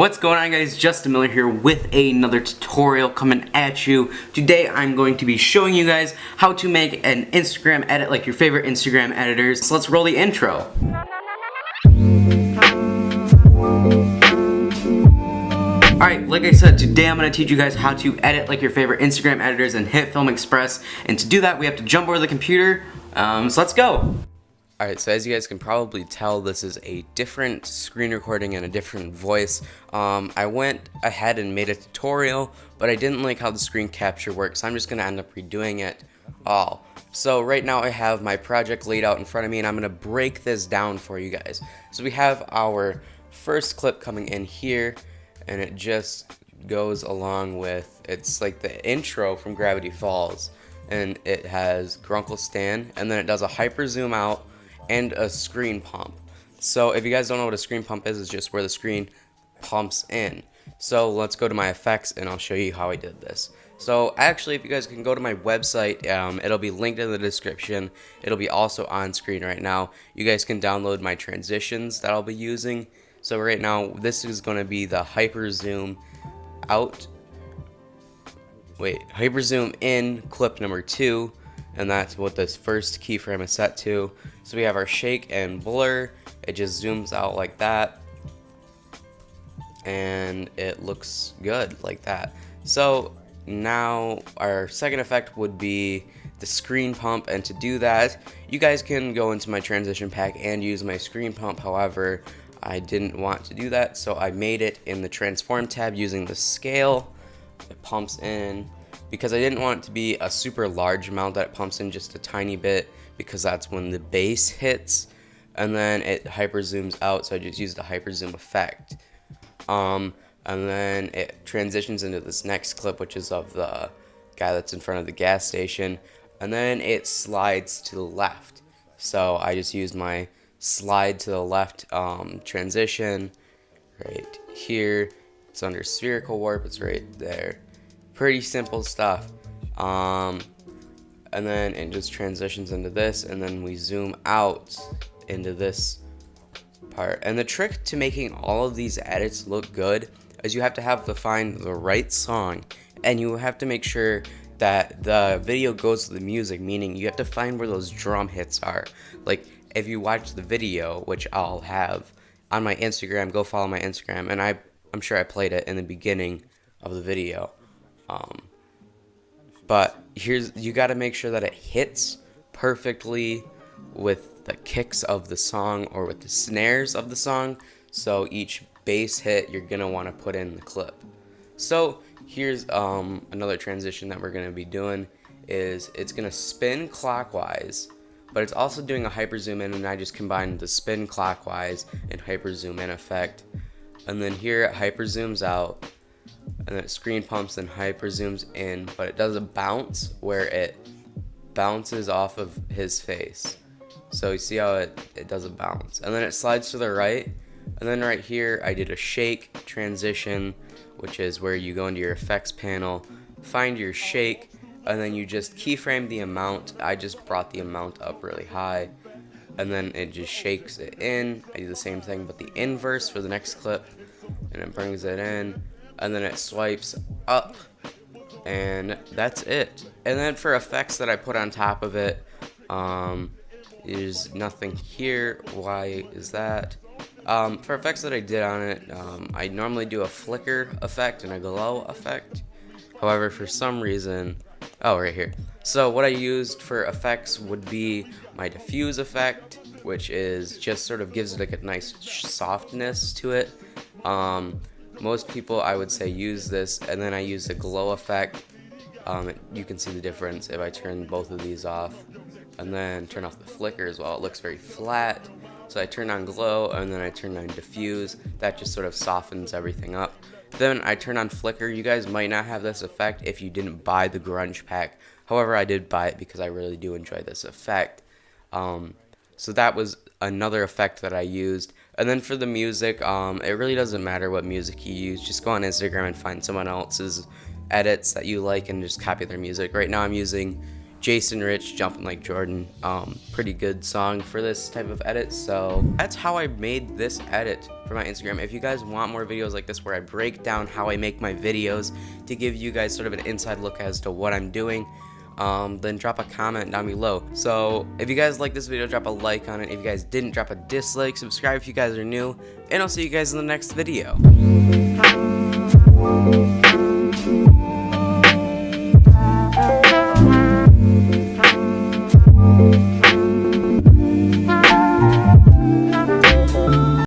What's going on, guys? Justin Miller here with another tutorial coming at you. Today I'm going to be showing you guys how to make an Instagram edit like your favorite Instagram editors. So let's roll the intro. Alright, like I said, today I'm going to teach you guys how to edit like your favorite Instagram editors in Hitfilm Express. And to do that, we have to jump over the computer. So let's go. Alright, so as you guys can probably tell, this is a different screen recording and a different voice. I went ahead and made a tutorial, but I didn't like how the screen capture works, so I'm just going to end up redoing it all. So right now I have my project laid out in front of me, and I'm going to break this down for you guys. So we have our first clip coming in here, and it just goes along with, it's like the intro from Gravity Falls, and it has Grunkle Stan, and then it does a hyper zoom out and a screen pump. So if you guys don't know what a screen pump is, it's just where the screen pumps in. So let's go to my effects and I'll show you how I did this. So actually, if you guys can go to my website, it'll be linked in the description. It'll be also on screen right now. You guys can download my transitions that I'll be using. So right now, this is going to be the hyper zoom out. Hyper zoom in clip number 2. And that's what this first keyframe is set to. So we have our shake and blur. It just zooms out like that, and it looks good like that. So now our second effect would be the screen pump, and to do that, you guys can go into my transition pack and use my screen pump. However, I didn't want to do that, so I made it in the transform tab using the scale. It pumps in, because I didn't want it to be a super large amount that it pumps in, just a tiny bit, because that's when the bass hits, and then it hyper zooms out, so I just used the hyper zoom effect. And then it transitions into this next clip, which is of the guy that's in front of the gas station, and then it slides to the left. So I just used my slide to the left transition right here. It's under spherical warp, it's right there. Pretty simple stuff. And then it just transitions into this, and then we zoom out into this part. And the trick to making all of these edits look good is you have to find the right song, and you have to make sure that the video goes to the music, meaning you have to find where those drum hits are. Like if you watch the video, which I'll have on my Instagram, go follow my Instagram, and I'm sure I played it in the beginning of the video. But you got to make sure that it hits perfectly with the kicks of the song or with the snares of the song. So each bass hit you're going to want to put in the clip. So here's another transition that we're going to be doing. Is it's going to spin clockwise, but it's also doing a hyper zoom in, and I just combined the spin clockwise and hyper zoom in effect. And then here it hyper zooms out, and then it screen pumps and hyper zooms in, but it does a bounce where it bounces off of his face. So you see how it does a bounce, and then it slides to the right, and then right here I did a shake transition, which is where you go into your effects panel, find your shake, and then you just keyframe the amount. I just brought the amount up really high, and then it just shakes it in. I do the same thing but the inverse for the next clip, and it brings it in, and then it swipes up, and that's it. And then for effects that I put on top of it, there's nothing here. Why is that? For effects that I did on it, I normally do a flicker effect and a glow effect. However, for some reason, right here. So what I used for effects would be my diffuse effect, which is just sort of gives it like a nice softness to it. Most people, I would say, use this, and then I use the glow effect. You can see the difference if I turn both of these off and then turn off the flicker as well. It looks very flat. So I turn on glow, and then I turn on diffuse. That just sort of softens everything up. Then I turn on flicker. You guys might not have this effect if you didn't buy the grunge pack. However, I did buy it because I really do enjoy this effect. So that was another effect that I used. And then for the music, it really doesn't matter what music you use. Just go on Instagram and find someone else's edits that you like and just copy their music. Right now I'm using Jason Rich, Jumping Like Jordan. Pretty good song for this type of edit. So that's how I made this edit for my Instagram. If you guys want more videos like this where I break down how I make my videos to give you guys sort of an inside look as to what I'm doing, then drop a comment down below. So if you guys like this video, drop a like on it. If you guys didn't, drop a dislike. Subscribe if you guys are new, and I'll see you guys in the next video.